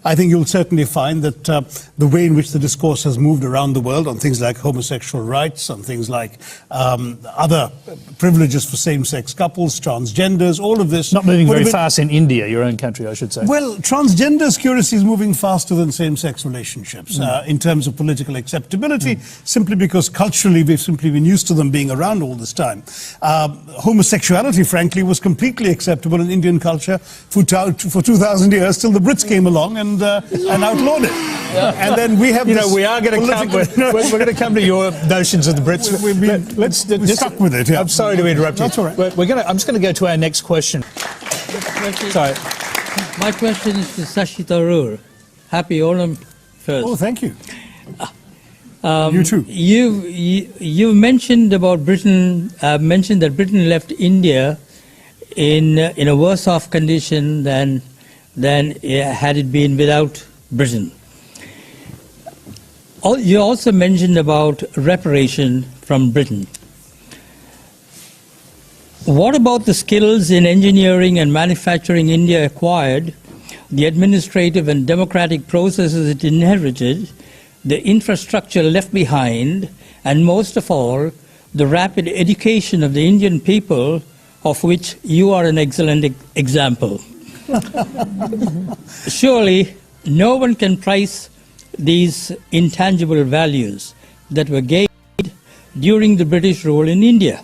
I think you'll certainly find that the way in which the discourse has moved around the world on things like homosexual rights, on things like other privileges for same-sex couples, transgenders, all of this... Not moving very fast in India, your own country, I should say. Well, transgender security is moving faster than same-sex relationships in terms of political acceptability, simply because culturally we've simply been used to them being around all this time. Homosexuality, frankly, was completely acceptable in Indian culture for 2,000 years, till the Brits came along and outlawed it. And then we have we are going to come. We're going to come to your notions of the Brits. We're stuck with it. Yeah. I'm sorry to interrupt you. That's all right. I'm just going to go to our next question. Sorry. My question is to Shashi Tharoor. Happy Onam first. Oh, thank you. You too. You mentioned about Britain. Mentioned that Britain left India in a worse off condition than had it been without Britain. You also mentioned about reparation from Britain. What about the skills in engineering and manufacturing India acquired, the administrative and democratic processes it inherited, the infrastructure left behind, and most of all, the rapid education of the Indian people, of which you are an excellent example? Surely, no one can price these intangible values that were gained during the British rule in India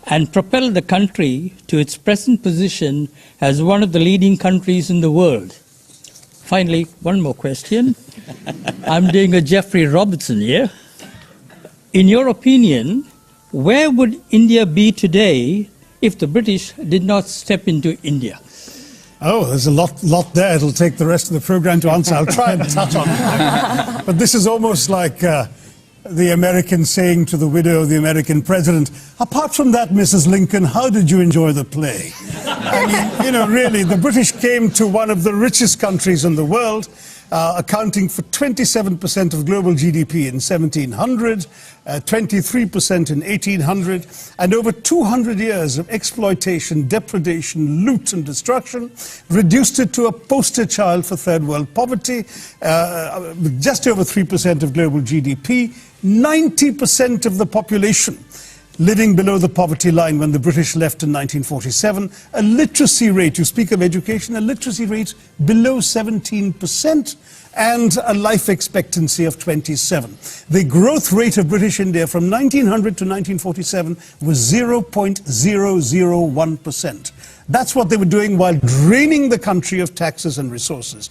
and propelled the country to its present position as one of the leading countries in the world. Finally, one more question. I'm doing a Jeffrey Robertson here. In your opinion, where would India be today if the British did not step into India? Oh, there's a lot there. It'll take the rest of the program to answer. I'll try and touch on it. But this is almost like the American saying to the widow of the American president, apart from that, Mrs. Lincoln, how did you enjoy the play? I mean, really, the British came to one of the richest countries in the world, accounting for 27% of global GDP in 1700, 23% in 1800, and over 200 years of exploitation, depredation, loot and destruction, reduced it to a poster child for third world poverty, with just over 3% of global GDP, 90% of the population living below the poverty line when the British left in 1947, a literacy rate, you speak of education, a literacy rate below 17%, and a life expectancy of 27. The growth rate of British India from 1900 to 1947 was 0.001%. That's what they were doing while draining the country of taxes and resources.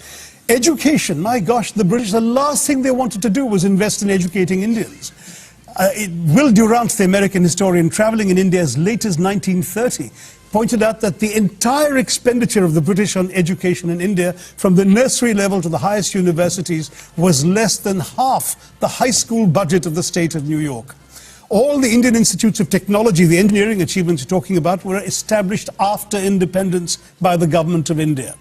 Education, my gosh, the British, the last thing they wanted to do was invest in educating Indians. Will Durant, the American historian traveling in India as late as 1930, pointed out that the entire expenditure of the British on education in India, from the nursery level to the highest universities, was less than half the high school budget of the state of New York. All the Indian institutes of technology, the engineering achievements you're talking about, were established after independence by the government of India.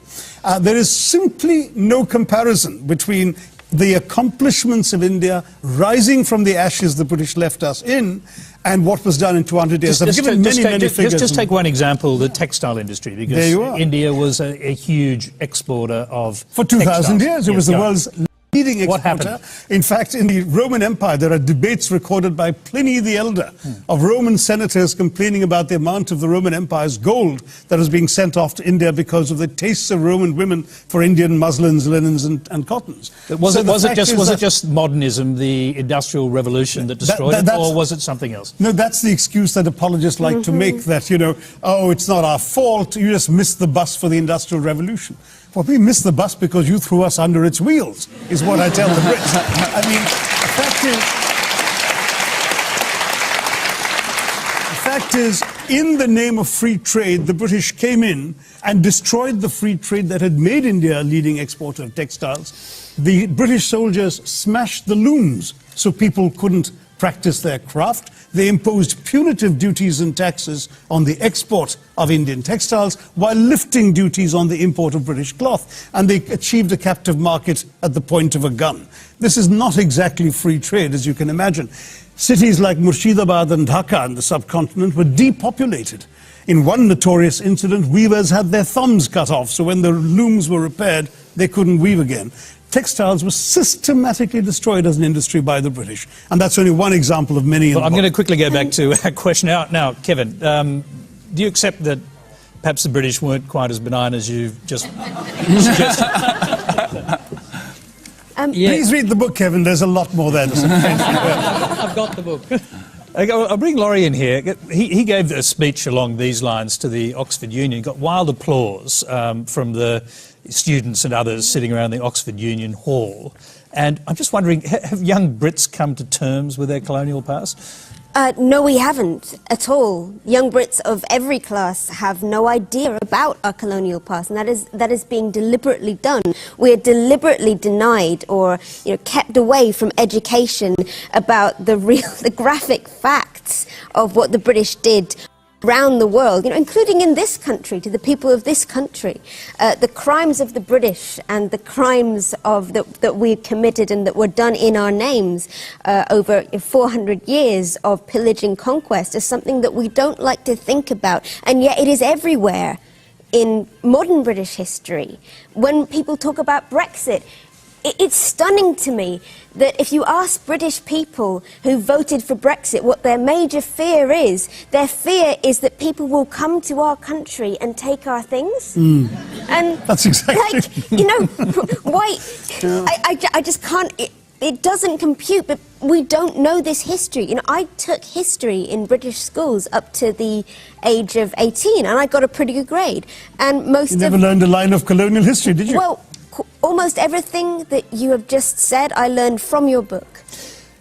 There is simply no comparison between the accomplishments of India rising from the ashes the British left us in and what was done in 200 years. I've given many figures. Just take one example, the textile industry, because India was a huge exporter of For 2,000 years, it was the go. world's leading exporter. What happened? In fact, in the Roman Empire, there are debates recorded by Pliny the Elder of Roman senators complaining about the amount of the Roman Empire's gold that was being sent off to India because of the tastes of Roman women for Indian muslins, linens, and cottons. Was it just modernism, the Industrial Revolution that destroyed it, or was it something else? No, that's the excuse that apologists like to make, that, oh, it's not our fault, you just missed the bus for the Industrial Revolution. Well, we missed the bus because you threw us under its wheels, is what I tell the Brits. I mean, the fact is, in the name of free trade, the British came in and destroyed the free trade that had made India a leading exporter of textiles. The British soldiers smashed the looms so people couldn't practice their craft. They imposed punitive duties and taxes on the export of Indian textiles while lifting duties on the import of British cloth. And they achieved a captive market at the point of a gun. This is not exactly free trade, as you can imagine. Cities like Murshidabad and Dhaka in the subcontinent were depopulated. In one notorious incident, weavers had their thumbs cut off, so when the looms were repaired, they couldn't weave again. Textiles were systematically destroyed as an industry by the British. And that's only one example of many. Well, I'm going to quickly go back to our question. Now Kevin, do you accept that perhaps the British weren't quite as benign as you've just suggested? Please read the book, Kevin. There's a lot more there to say. I've got the book. I'll bring Laurie in here. He gave a speech along these lines to the Oxford Union. He got wild applause from the students and others sitting around the Oxford Union Hall. And I'm just wondering, have young Brits come to terms with their colonial past? No, we haven't at all. Young Brits of every class have no idea about our colonial past, and that is being deliberately done. We are deliberately denied or kept away from education about the graphic facts of what the British did around the world, including in this country, to the people of this country. The crimes of the British and the crimes that we committed and that were done in our names over 400 years of pillage and conquest is something that we don't like to think about, and yet it is everywhere in modern British history. When people talk about Brexit, it's stunning to me that if you ask British people who voted for Brexit what their major fear is, their fear is that people will come to our country and take our things. And that's exactly. Why? I just can't. It doesn't compute, but we don't know this history. I took history in British schools up to the age of 18, and I got a pretty good grade. And you never learned a line of colonial history, did you? Well, almost everything that you have just said, I learned from your book.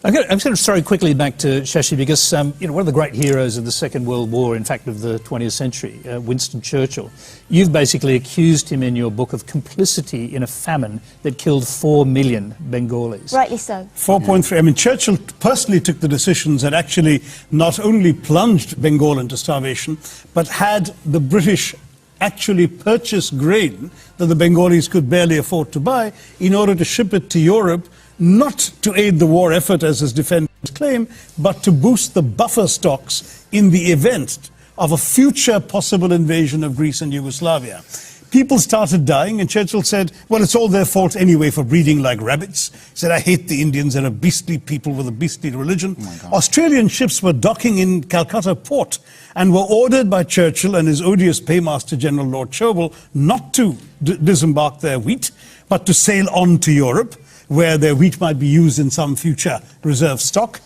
I'm just going to throw quickly back to Shashi because one of the great heroes of the Second World War, in fact of the 20th century, Winston Churchill, you've basically accused him in your book of complicity in a famine that killed 4 million Bengalis. Rightly so. 4.3. I mean, Churchill personally took the decisions that actually not only plunged Bengal into starvation, but had the British actually purchase grain that the Bengalis could barely afford to buy in order to ship it to Europe, not to aid the war effort as his defenders claim, but to boost the buffer stocks in the event of a future possible invasion of Greece and Yugoslavia. People started dying, and Churchill said, well, it's all their fault anyway for breeding like rabbits. He said, I hate the Indians, they're a beastly people with a beastly religion. Australian ships were docking in Calcutta port and were ordered by Churchill and his odious paymaster, General Lord Chauvel, not to disembark their wheat, but to sail on to Europe, where their wheat might be used in some future reserve stock.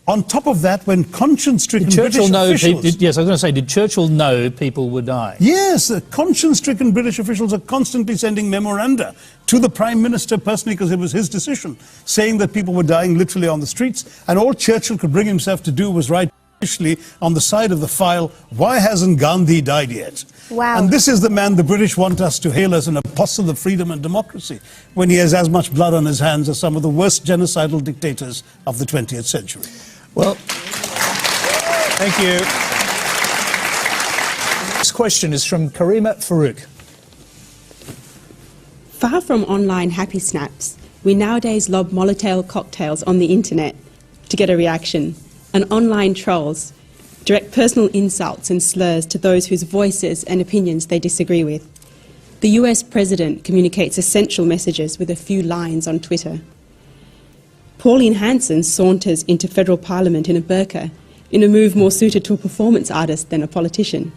On top of that, when conscience-stricken British officials... Yes, I was going to say, did Churchill know people were dying? Yes, conscience-stricken British officials are constantly sending memoranda to the Prime Minister personally, because it was his decision, saying that people were dying literally on the streets, and all Churchill could bring himself to do was write officially on the side of the file, why hasn't Gandhi died yet? Wow. And this is the man the British want us to hail as an apostle of freedom and democracy, when he has as much blood on his hands as some of the worst genocidal dictators of the 20th century. Well, thank you. This question is from Karima Farouk. Far from online happy snaps, we nowadays lob Molotov cocktails on the internet to get a reaction, and online trolls direct personal insults and slurs to those whose voices and opinions they disagree with. The US president communicates essential messages with a few lines on Twitter. Pauline Hanson saunters into federal parliament in a burqa, in a move more suited to a performance artist than a politician.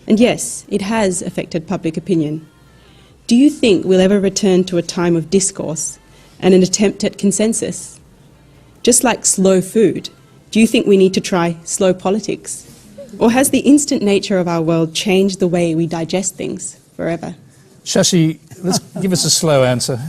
And yes, it has affected public opinion. Do you think we'll ever return to a time of discourse and an attempt at consensus? Just like slow food, do you think we need to try slow politics? Or has the instant nature of our world changed the way we digest things forever? Shashi, let's give us a slow answer.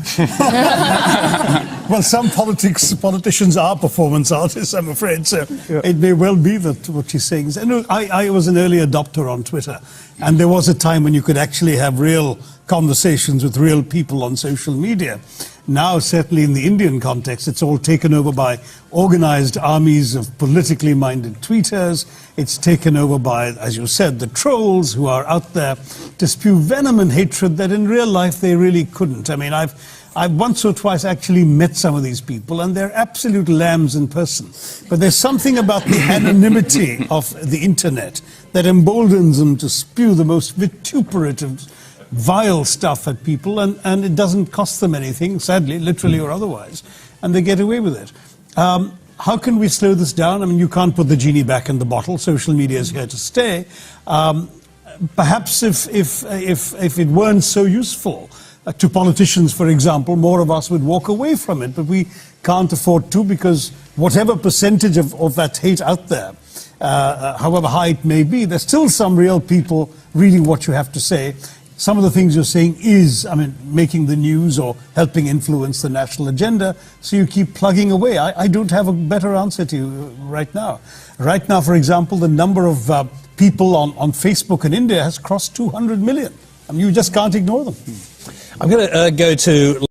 Well, some politicians are performance artists, I'm afraid, so it may well be that what she's saying is... I was an early adopter on Twitter, and there was a time when you could actually have real conversations with real people on social media. Now, certainly in the Indian context, it's all taken over by organized armies of politically minded tweeters. It's taken over by, as you said, the trolls who are out there to spew venom and hatred that in real life they really couldn't. I mean, I once or twice actually met some of these people, and they're absolute lambs in person. But there's something about the anonymity of the internet that emboldens them to spew the most vituperative, vile stuff at people, and it doesn't cost them anything, sadly, literally or otherwise, and they get away with it. How can we slow this down? I mean, you can't put the genie back in the bottle. Social media is here to stay. Perhaps if it weren't so useful to politicians, for example, more of us would walk away from it, but we can't afford to, because whatever percentage of that hate out there, however high it may be, there's still some real people reading what you have to say. Some of the things you're saying is, I mean, making the news or helping influence the national agenda, so you keep plugging away. I don't have a better answer to you right now. Right now, for example, the number of people on Facebook in India has crossed 200 million. I mean, you just can't ignore them. I'm going to go to